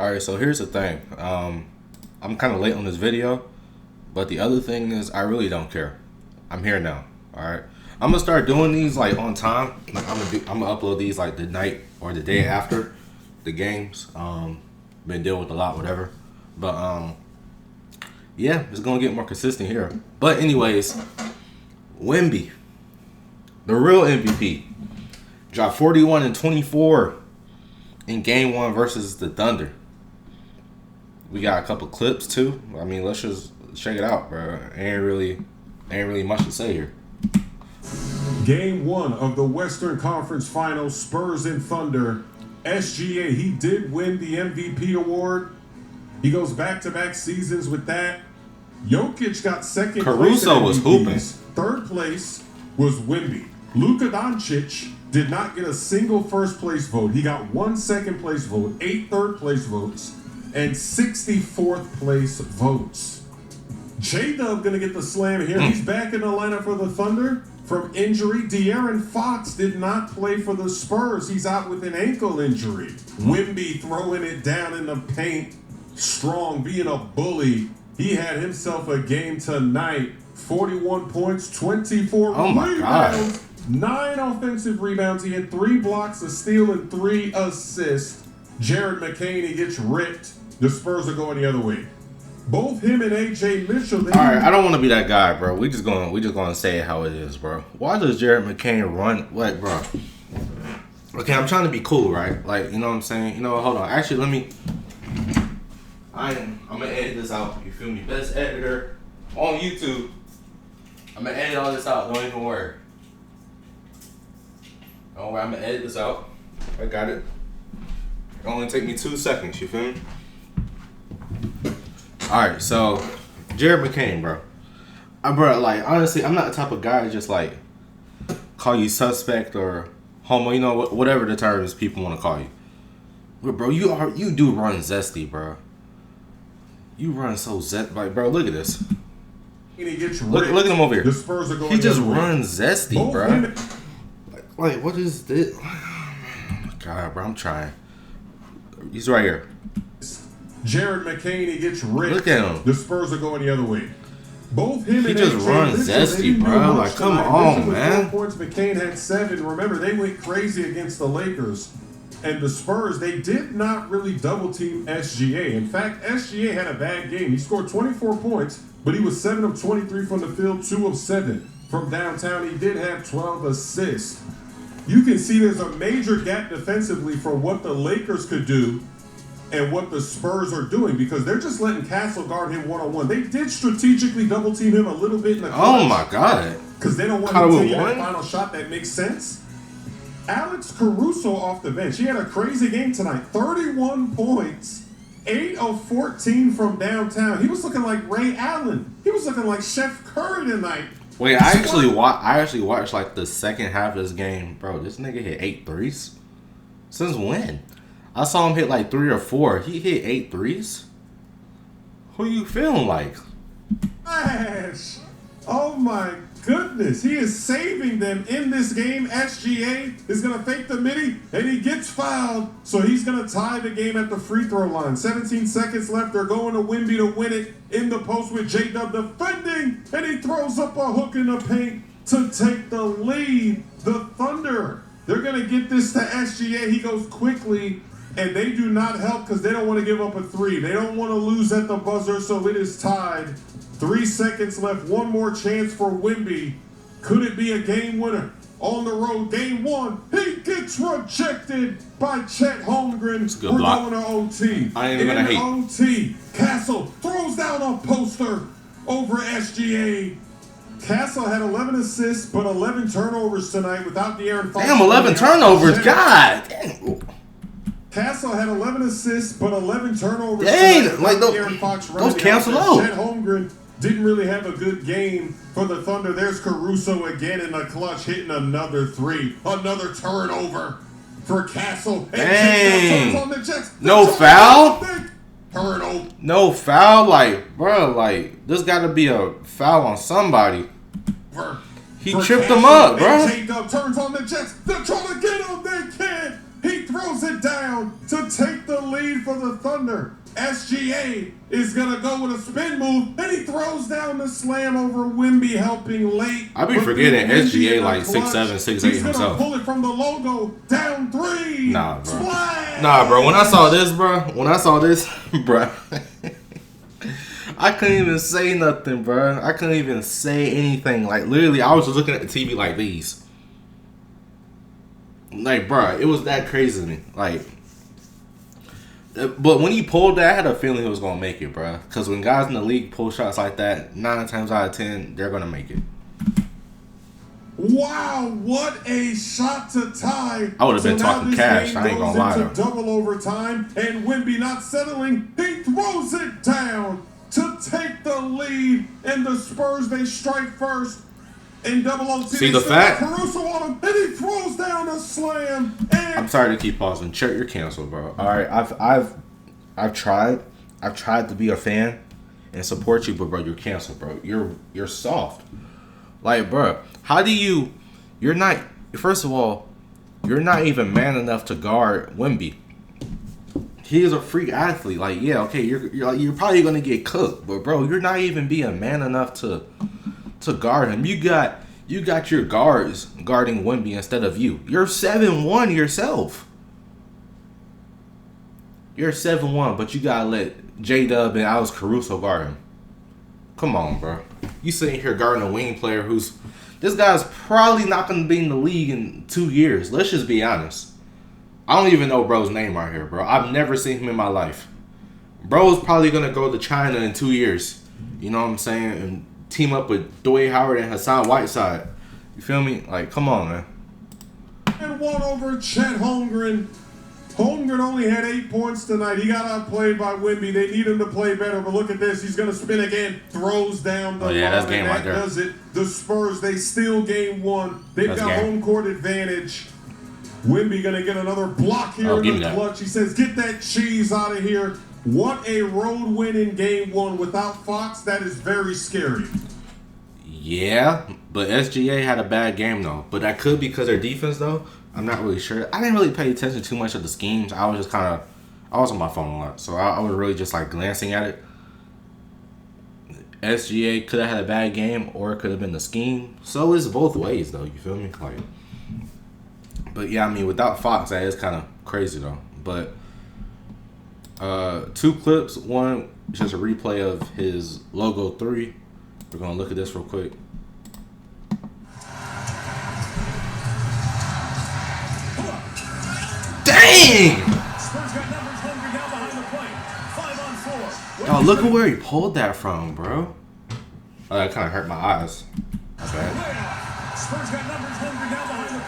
Alright, so here's the thing. I'm kind of late on this video, but the other thing is I really don't care. I'm here now. Alright, I'm gonna start doing these like on time. Like I'm gonna upload these like the night or the day after the games. Been dealing with a lot, whatever. But yeah, it's gonna get more consistent here. But anyways, Wemby, the real MVP, dropped 41 and 24 in Game 1 versus the Thunder. We got a couple clips too. I mean, let's just check it out, bro. Ain't really much to say here. Game 1 of the Western Conference Finals, Spurs and Thunder. SGA, he did win the MVP award. He goes back-to-back seasons with that. Jokic got second place. Caruso was hooping. Third place was Wemby. Luka Doncic did not get a single first-place vote. He got one second-place vote, 8 third-place votes, and 64th place votes. J-Dub gonna get the slam here. He's back in the lineup for the Thunder from injury. De'Aaron Fox did not play for the Spurs. He's out with an ankle injury. Wemby throwing it down in the paint. Strong, being a bully. He had himself a game tonight. 41 points, 24 rebounds, 9 offensive rebounds. He had 3 blocks, a steal, and 3 assists. Jared McCain, he gets ripped. The Spurs are going the other way. Both him and AJ Mitchell. All right, I don't want to be that guy, bro. We just gonna say it how it is, bro. Why does Jared McCain run? What, bro? Okay, I'm trying to be cool, right? Like, you know what I'm saying? You know what? Hold on. Actually, I'm gonna edit this out. You feel me? Best editor on YouTube. I'm gonna edit all this out. Don't even worry. Don't worry. I'm gonna edit this out. I got it. It only take me 2 seconds. You feel me? Alright, so Jared McCain, bro. Bro, like, honestly, I'm not the type of guy to just like call you suspect or homo, you know, whatever the terms people want to call you. But bro, you do run zesty, bro. You run so zesty, like, bro. Look at this. Look at him over here. The Spurs are going he just runs zesty, bro. Like, what is this? Oh my God, bro, I'm trying. He's right here. Jared McCain, he gets ripped. Look at him. The Spurs are going the other way. Both him and just AJ runs zesty, bro. Like, come on, man. 4 points. McCain had 7. Remember, they went crazy against the Lakers. And the Spurs, they did not really double-team SGA. In fact, SGA had a bad game. He scored 24 points, but he was 7 of 23 from the field, 2 of 7 from downtown. He did have 12 assists. You can see there's a major gap defensively for what the Lakers could do and what the Spurs are doing, because they're just letting Castle guard him one-on-one. They did strategically double-team him a little bit in the clutch. Oh, my God. Because they don't want him to take that final shot that makes sense. Alex Caruso off the bench. He had a crazy game tonight. 31 points, 8 of 14 from downtown. He was looking like Ray Allen. He was looking like Chef Curry tonight. Wait, I actually watched like the second half of this game. Bro, this nigga hit 8 threes? Since when? I saw him hit like 3 or 4. He hit 8 threes? Who you feeling like? Ash. Oh my goodness. He is saving them in this game. SGA is going to fake the midi, and he gets fouled. So he's going to tie the game at the free throw line. 17 seconds left. They're going to Wemby to win it in the post with J-Dub defending, and he throws up a hook in the paint to take the lead. The Thunder, they're going to get this to SGA. He goes quickly, and they do not help because they don't want to give up a 3. They don't want to lose at the buzzer, so it is tied. 3 seconds left. One more chance for Wemby. Could it be a game winner? On the road, game 1. He gets rejected by Chet Holmgren. We're block. going to OT. I ain't even gonna hate. OT. Castle throws down a poster over SGA. Castle had 11 assists, but 11 turnovers tonight without De'Aaron Fox. Damn, 11 turnovers. God damn. Castle had 11 assists, but 11 turnovers. Dang, like those cancel out. Chet Holmgren didn't really have a good game for the Thunder. There's Caruso again in the clutch, hitting another 3. Another turnover for Castle. Dang. On the Jets. No foul? Turnover. No foul? Like, bro, like, there's got to be a foul on somebody. He tripped him up, bro. J-Dub turns on the Jets. They're trying to get him. They can't. He throws it down to take the lead for the Thunder. SGA is going to go with a spin move, and he throws down the slam over Wemby, helping late. I be forgetting SGA like 6'7", 6'8" He's himself. Pull it from the logo, down 3. Nah, bro. Splash! Nah, bro. When I saw this, bro, I couldn't even say nothing, bro. I couldn't even say anything. Like, literally, I was just looking at the TV like these. Like, bro, it was that crazy to me. Like, but when he pulled that, I had a feeling he was going to make it, bro. Because when guys in the league pull shots like that, 9 times out of 10, they're going to make it. Wow, what a shot to tie. I would have been talking cash. I ain't going to lie, though. Double overtime, and Wemby not settling. He throws it down to take the lead. And the Spurs, they strike first. In double OT, see the fact? Caruso on him, and he throws down a slam. And I'm sorry to keep pausing. Check your cancel, bro. All right, I've tried to be a fan and support you, but bro, you're canceled, bro. You're soft. Like, bro, how do you? You're not. First of all, you're not even man enough to guard Wemby. He is a freak athlete. Like, yeah, okay, you're probably gonna get cooked, but bro, you're not even being man enough to guard him. You got your guards guarding Wemby instead of you. You're 7'1" yourself. You're 7'1", but you gotta let J-Dub and Alex Caruso guard him. Come on, bro. You sitting here guarding a wing player who's... This guy's probably not gonna be in the league in 2 years. Let's just be honest. I don't even know bro's name right here, bro. I've never seen him in my life. Bro's probably gonna go to China in 2 years. You know what I'm saying? And team up with Dwight Howard and Hassan Whiteside. You feel me? Like, come on, man. And one over Chet Holmgren. Holmgren only had 8 points tonight. He got outplayed by Wemby. They need him to play better, but look at this. He's going to spin again. Throws down the line. That's game right there. Does it. The Spurs, they steal game 1. They've got home court advantage. Wemby going to get another block here in the clutch. He says, get that cheese out of here. What a road win in game 1 without Fox. That is very scary. Yeah, but SGA had a bad game, though. But that could be because their defense, though. I'm not really sure. I didn't really pay attention too much of the schemes. I was just kind of... I was on my phone a lot. So I was really just, like, glancing at it. SGA could have had a bad game, or it could have been the scheme. So it's both ways, though. You feel me? Like... But, yeah, I mean, without Fox, that is kind of crazy, though. But... 2 clips. One is just a replay of his logo 3. We're going to look at this real quick. Dang! Oh, look at where he pulled that from, bro. Oh, that kind of hurt my eyes. My bad.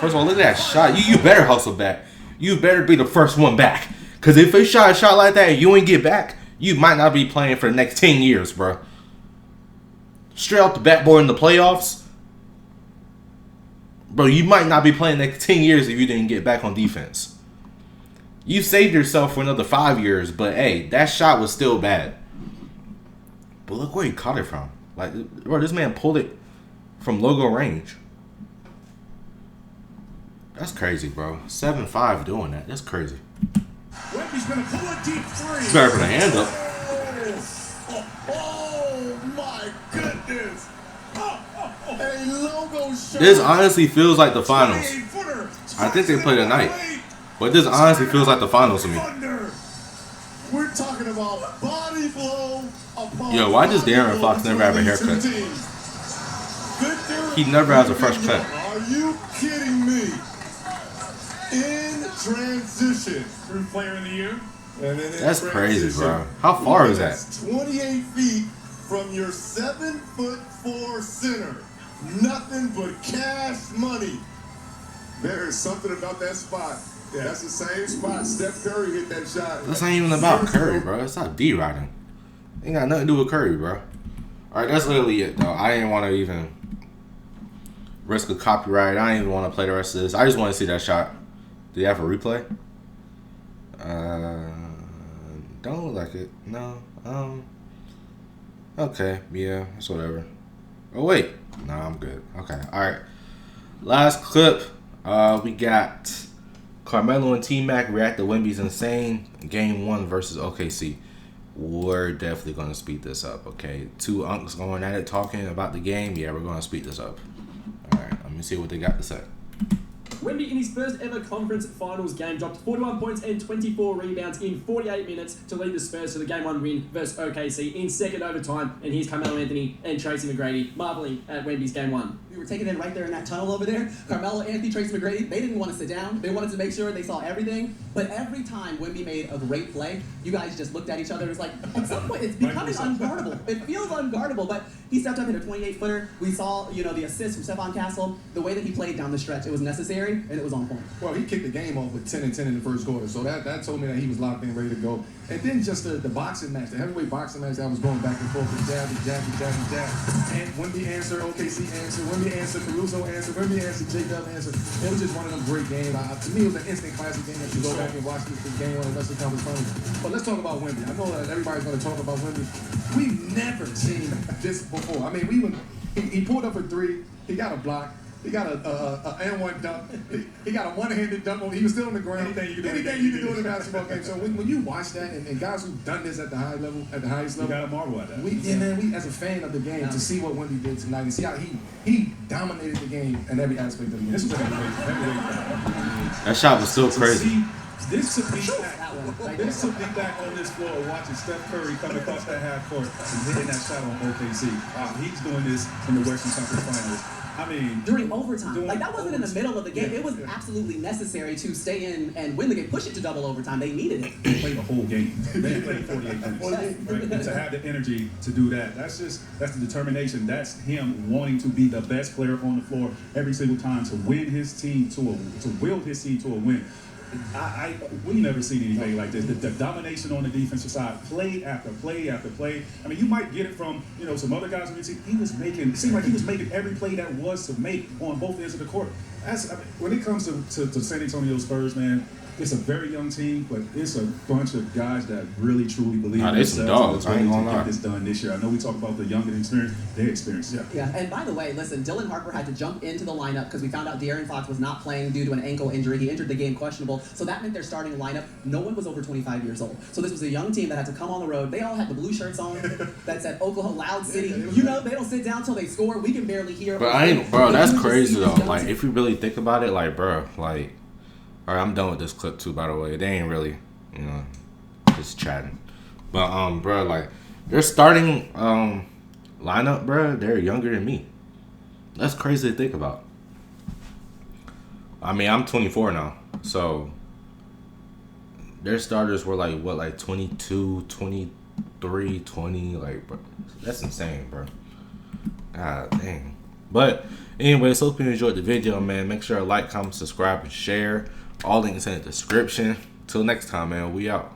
First of all, look at that shot. You better hustle back. You better be the first one back. Because if they shot a shot like that and you ain't get back, you might not be playing for the next 10 years, bro. Straight off the backboard in the playoffs. Bro, you might not be playing the next 10 years if you didn't get back on defense. You saved yourself for another 5 years, but hey, that shot was still bad. But look where he caught it from. Like, bro, this man pulled it from logo range. That's crazy, bro. 7'5" doing that. That's crazy. Wemby's gonna pull a deep 3. Better put a hand up. Oh my goodness. A logo shot. This honestly feels like the finals. I think they play tonight. But this honestly feels like the finals to me. We're talking about body blow upon Yo, why does De'Aaron Fox never have a haircut? He never has a fresh cut. Are you kidding me? In transition. True player of the year. That's crazy, bro. How far is that? 28 feet from your 7'4" center. Nothing but cash money. There is something about that spot. Yeah, that's the same spot Steph Curry hit that shot. This ain't even about Curry, bro. It's not D-riding. Ain't got nothing to do with Curry, bro. Alright, that's literally it, though. I didn't want to even risk a copyright. I didn't even want to play the rest of this. I just want to see that shot. Do you have a replay? Don't look like it. No. Okay. Yeah, it's whatever. Oh, wait. No, I'm good. Okay. Alright. Last clip. We got Carmelo and T-Mac react to Wemby's insane Game 1 versus OKC. We're definitely going to speed this up, okay? Two unks going at it, talking about the game. Yeah, we're going to speed this up. All right, let me see what they got to say. Wemby in his first ever conference finals game dropped 41 points and 24 rebounds in 48 minutes to lead the Spurs to the Game 1 win versus OKC in second overtime. And here's Carmelo Anthony and Tracy McGrady marveling at Wemby's Game 1. We were taking in right there in that tunnel over there. Carmelo Anthony, Tracy McGrady, they didn't want to sit down. They wanted to make sure they saw everything. But every time Wemby made a great play, you guys just looked at each other. It was like, at some point, it's becoming unguardable. It feels unguardable, but he stepped up in a 28-footer. We saw, the assist from Stephon Castle. The way that he played down the stretch, it was necessary, and it was on point. Well, he kicked the game off with 10 and 10 in the first quarter, so that told me that he was locked in, ready to go. And then just the boxing match, the heavyweight boxing match that was going back and forth with jab, and Wemby answered, OKC answered, Wemby answered, Caruso answered, Wemby answered, J-Dub answered. It was just one of them great games. To me, it was an instant classic game that you go back and watch this game on the Western Conference Finals. But let's talk about Wemby. I know that everybody's going to talk about Wemby. We've never seen this before. I mean, he pulled up a three, he got a block. He got a and-one dunk. He got a one-handed dunk. He was still on the ground. Anything you can do in a basketball game. So when you watch that, and guys who've done this at the high level, at the highest level, you gotta marvel at that. We as a fan of the game, to see what Wemby did tonight and see how he dominated the game in every aspect of the game. This was a heavyweight. That shot was so crazy. This took me back on this floor watching Steph Curry come across that half court and hitting that shot on OKC. He's doing this in the Western Conference Finals. I mean, during overtime. That wasn't in the middle of the game. It was absolutely necessary to stay in and win the game, push it to double overtime. They needed it. They played the whole game. They played 48 minutes. Right? And to have the energy to do that, that's the determination. That's him wanting to be the best player on the floor every single time, to win his team to will his team to a win. We never seen anything like this. The domination on the defensive side, play after play after play. I mean, you might get it from some other guys on the team. It seemed like he was making every play that was to make on both ends of the court. When it comes to San Antonio Spurs, man, it's a very young team, but it's a bunch of guys that really truly believe in themselves. Some dogs. I ain't gonna lie. Get this done this year. I know we talk about the young and experienced. Their experience, yeah. And by the way, listen, Dylan Harper had to jump into the lineup because we found out De'Aaron Fox was not playing due to an ankle injury. He entered the game questionable, so that meant their starting lineup. No one was over 25 years old. So this was a young team that had to come on the road. They all had the blue shirts on that said Oklahoma Loud City. They don't sit down till they score. We can barely hear. But that's crazy though. Like, if you really think about it, all right, I'm done with this clip too, by the way. They ain't really, just chatting. But, their starting lineup, they're younger than me. That's crazy to think about. I mean, I'm 24 now, so their starters were 22, 23, 20, bro. That's insane, bro. God dang. But anyways, hope you enjoyed the video, man. Make sure to like, comment, subscribe, and share. All links in the description. Till next time, man. We out.